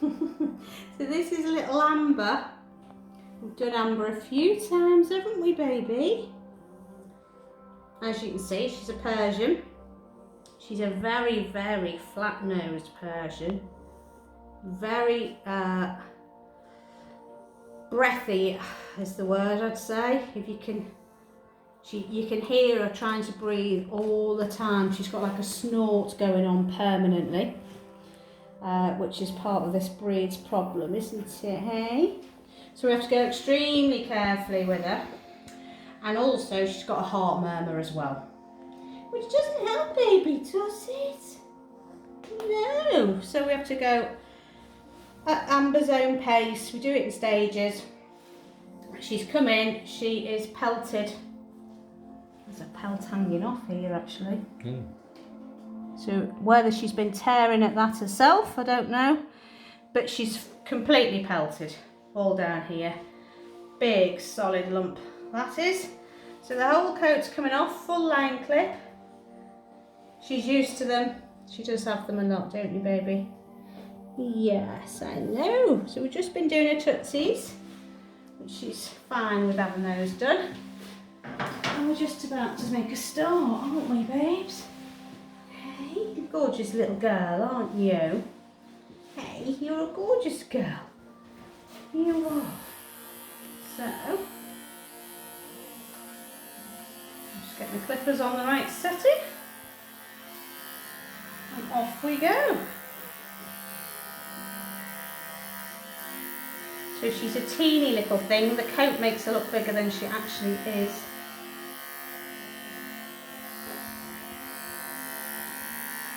So this is little Amber. We've done Amber a few times, haven't we, baby? As you can see, she's a Persian. She's a very, very flat-nosed Persian. Very breathy is the word, I'd say. If you can, you can hear her trying to breathe all the time. She's got like a snort going on permanently, which is part of this breed's problem, isn't it, hey? So we have to go extremely carefully with her. And also she's got a heart murmur as well, which doesn't help baby, does it? No. So we have to go at Amber's own pace. We do it in stages. She's come in, she is pelted. There's a pelt hanging off here actually. So whether she's been tearing at that herself, I don't know. But she's completely pelted, all down here. Big solid lump, that is. So the whole coat's coming off, full line clip. She's used to them. She does have them a lot, don't you, baby? Yes, I know. So we've just been doing her tootsies, which she's fine with having those done. And we're just about to make a start, aren't we, babes? Hey, gorgeous little girl, aren't you? Hey, you're a gorgeous girl. You are. So, just get the clippers on the right setting. And off we go. So she's a teeny little thing. The coat makes her look bigger than she actually is.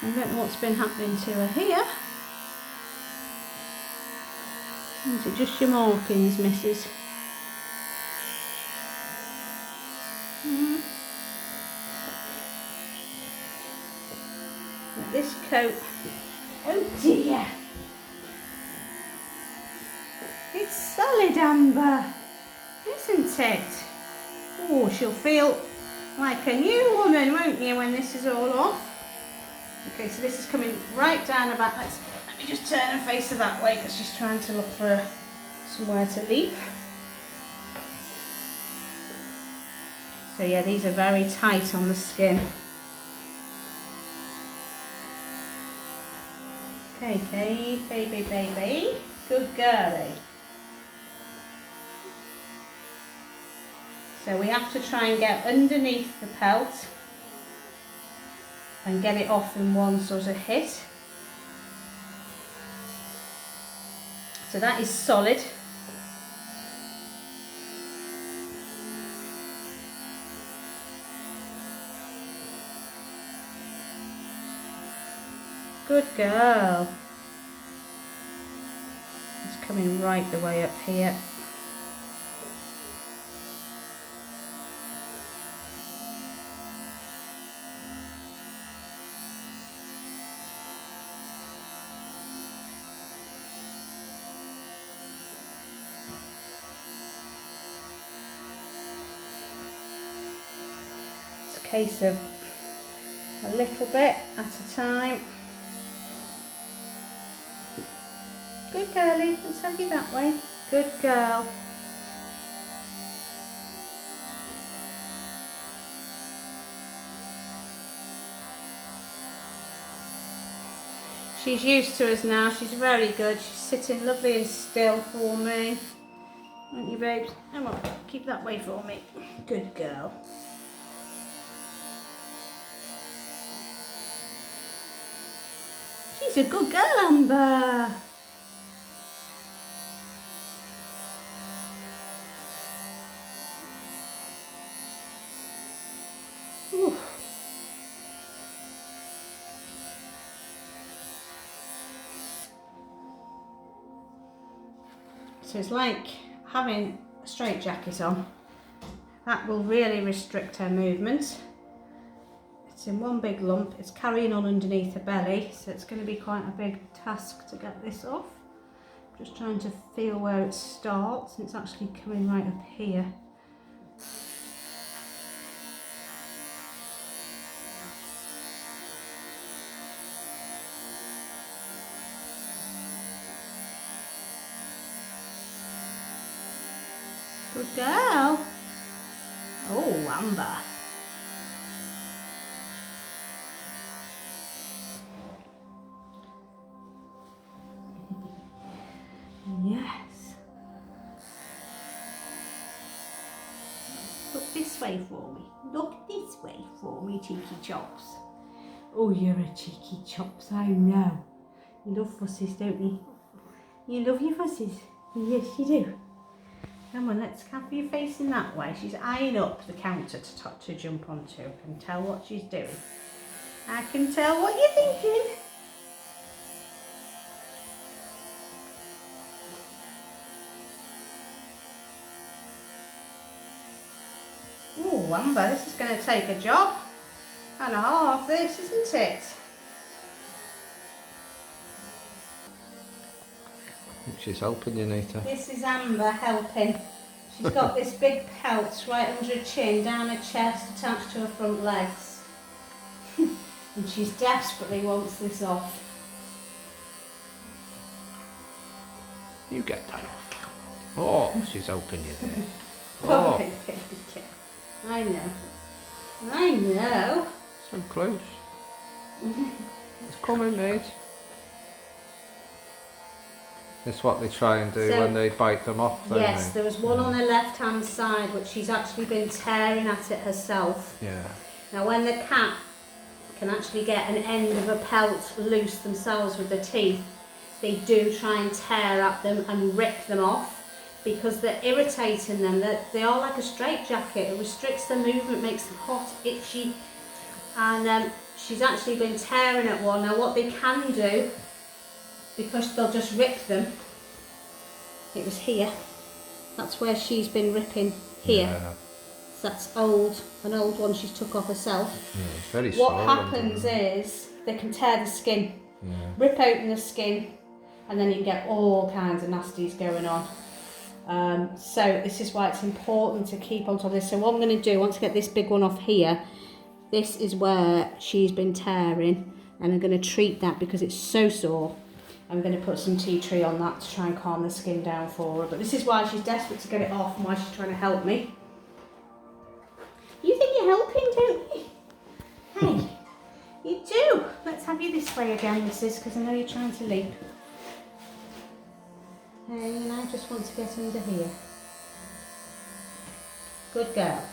I don't know what's been happening to her here. Is it just your markings, missus? This coat, oh dear, it's solid Amber, isn't it? Oh, she'll feel like a new woman, won't you, when this is all off? Okay, so this is coming right down her back. Let me just turn her face her that way because she's trying to look for somewhere to leap. So yeah, these are very tight on the skin. Okay, baby, baby, good girlie. So we have to try and get underneath the pelt and get it off in one sort of hit. So that is solid. Good girl. It's coming right the way up here. It's a case of a little bit at a time. Good girlie, let's have you that way. Good girl. She's used to us now, she's very good. She's sitting lovely and still for me. Aren't you, babes? Come on, keep that way for me. Good girl. She's a good girl, Amber. Ooh. So it's like having a straitjacket on. That will really restrict her movement. It's in one big lump, it's carrying on underneath her belly, so it's going to be quite a big task to get this off. Just trying to feel where it starts, and it's actually coming right up here. Good girl. Oh, Amber. Yes. Look this way for me. Look this way for me, cheeky chops. Oh, you're a cheeky chops, I know. You love fusses, don't you? You love your fusses. Yes, you do. Come on, let's have you facing that way. She's eyeing up the counter to jump onto. I can tell what she's doing. I can tell what you're thinking. Oh, Amber, this is going to take a job and a half, this, isn't it? She's helping you, Nita. This is Amber helping. She's got this big pelt right under her chin, down her chest, attached to her front legs. And she's desperately wants this off. You get that off. Oh, she's helping you there. Oh. Oh, I know. I know. so close. It's coming, mate. It's what they try and do when they bite them off, don't yes, they? there was one on the left-hand side, which she's actually been tearing at it herself. Yeah. Now, when the cat can actually get an end of a pelt loose themselves with their teeth, they do try and tear at them and rip them off because they're irritating them. They are like a straitjacket. It restricts their movement, makes them hot, itchy. And she's actually been tearing at one. Now, what they can do, because they'll just rip them, it was here. That's where she's been ripping here. Yeah. So that's an old one she's took off herself. Yeah, it's very What sore, happens is they can tear the skin, rip open the skin, and then you can get all kinds of nasties going on. So this is why it's important to keep on top of this. So what I'm going to do, once I get this big one off here, this is where she's been tearing, and I'm going to treat that because it's so sore. I'm going to put some tea tree on that to try and calm the skin down for her. But this is why she's desperate to get it off and why she's trying to help me. You think you're helping, don't you? Hey, you do. Let's have you this way again, missus, because I know you're trying to leap. Hey, and I just want to get under here. Good girl.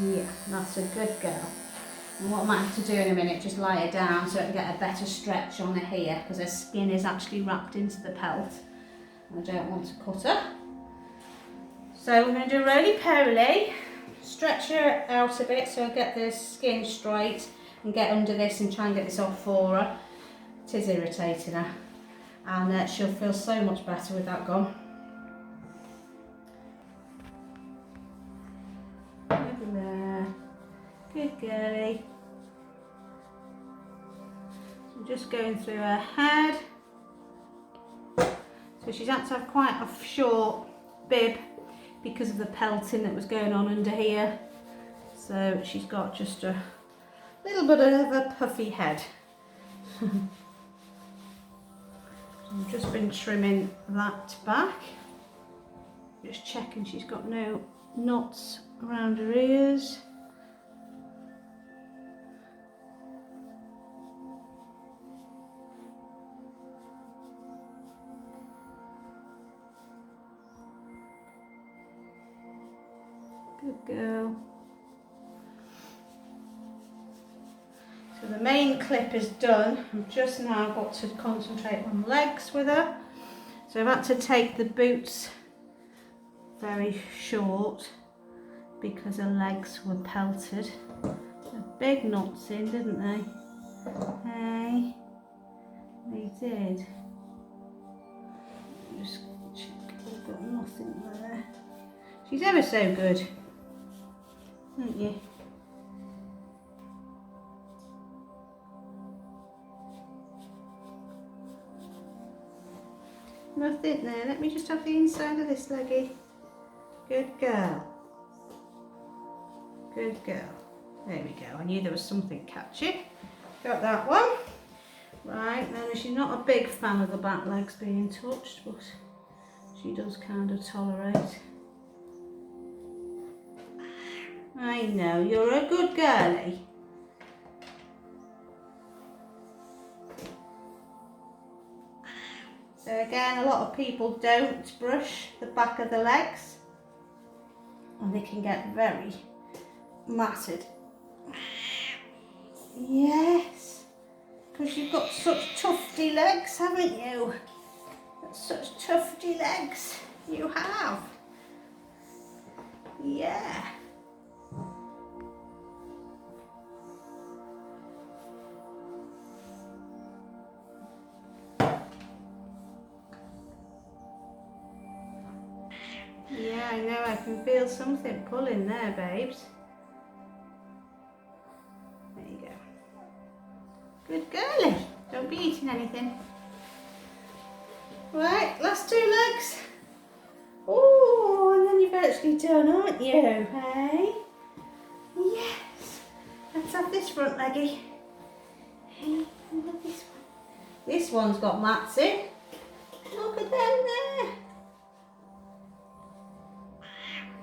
Yeah, that's a good girl. And what I might have to do in a minute, just lie her down so I can get a better stretch on her here, because her skin is actually wrapped into the pelt. And I don't want to cut her. So we're going to do roly-poly, stretch her out a bit so I get the skin straight and get under this and try and get this off for her. It is irritating her, and she'll feel so much better with that gone. Over there. Good girlie. So I'm just going through her head. So she's had to have quite a short bib because of the pelting that was going on under here. So she's got just a little bit of a puffy head. I've just been trimming that back. Just checking she's got no knots around her ears. Good girl. So the main clip is done. I've just now got to concentrate on legs with her. So I've had to take the boots very short because her legs were pelted. They're big knots in, didn't they? Hey, they did. Just check, I've got nothing there. She's ever so good, aren't you? Nothing there. Let me just have the inside of this leggy. Good girl. Good girl. There we go. I knew there was something catchy. Got that one. Right, now she's not a big fan of the back legs being touched, but She does kind of tolerate. I know, you're a good girlie. So again, a lot of people don't brush the back of the legs and they can get very matted. Yes, because you've got such tufty legs, haven't you? Got such tufty legs, you have. Yeah. Yeah, I know, I can feel something pulling there, babes. There you go. Good girlie. Don't be eating anything. Right, last two legs. Oh, and then you've actually done, aren't you? Hey? Yes. Let's have this front leggy. Hey, look at this one. This one's got mats in. Look at them there.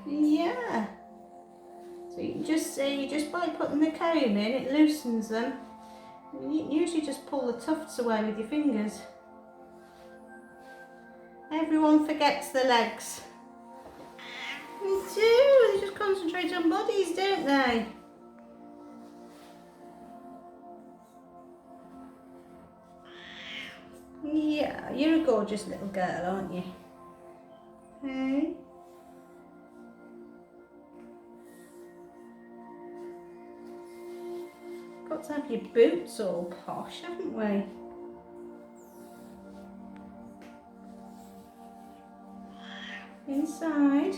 Yeah. So you can just see, just by putting the comb in, it loosens them. You can usually just pull the tufts away with your fingers. Everyone forgets the legs. They do, they just concentrate on bodies, don't they? Yeah, you're a gorgeous little girl, aren't you? Hey? Got to have your boots all posh, haven't we? Inside.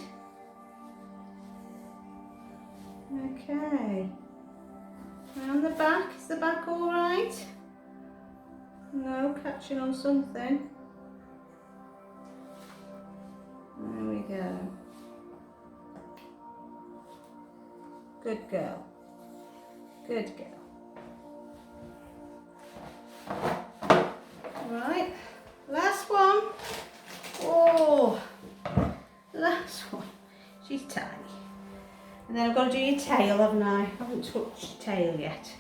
Okay. Around the back, is the back all right? No, catching on something. There we go. Good girl. Good girl. Right, last one. Oh, last one. She's tiny. And then I've got to do your tail, haven't I? I haven't touched your tail yet.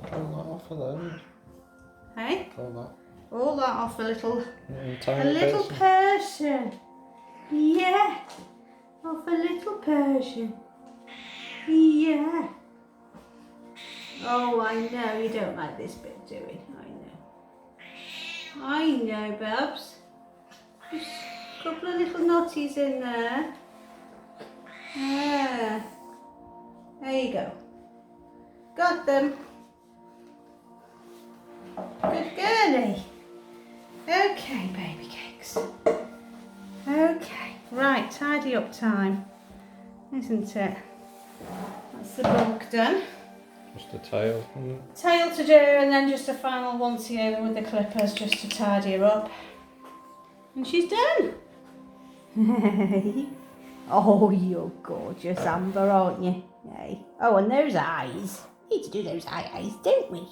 Pull that off of there. Hey? Pull that. All that off a little, Tiny little Persian. Persian. Yeah, off a little Persian. Yeah. Oh, I know you don't like this bit doing. I know, Babs. Just a couple of little knotties in there. Yeah. There you go. Got them. Good girlie. Okay, baby cakes. Okay, right, tidy up time, isn't it? That's the bulk done. Just the tail. Tail to do, and then just a final once over with the clippers just to tidy her up. And she's done. Oh, you're gorgeous, Amber, aren't you? Hey. Oh, and those eyes. Need to do those eyes, don't we?